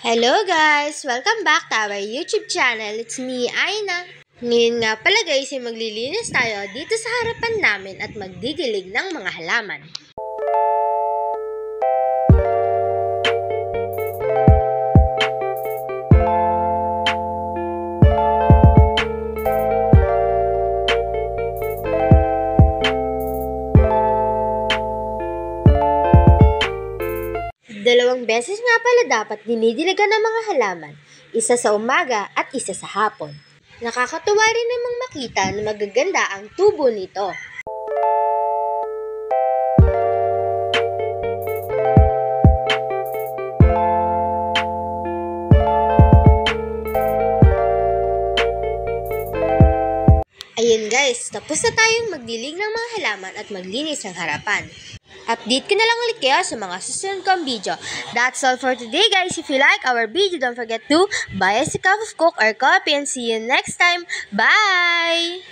Hello guys! Welcome back to our YouTube channel. It's me, Aina. Ngayon nga pala guys, ay maglilinis tayo dito sa harapan namin at magdidilig ng mga halaman. Dalawang beses nga pala dapat dinidiligan ng mga halaman, isa sa umaga at isa sa hapon. Nakakatuwa rin namang makita na magaganda ang tubo nito. Ayun guys, tapos na tayong magdilig ng mga halaman at maglinis ng harapan. Update ko na lang ulit kayo sa mga susunod kong video. That's all for today guys. If you like our video, don't forget to buy us a cup of Coke or coffee and see you next time. Bye!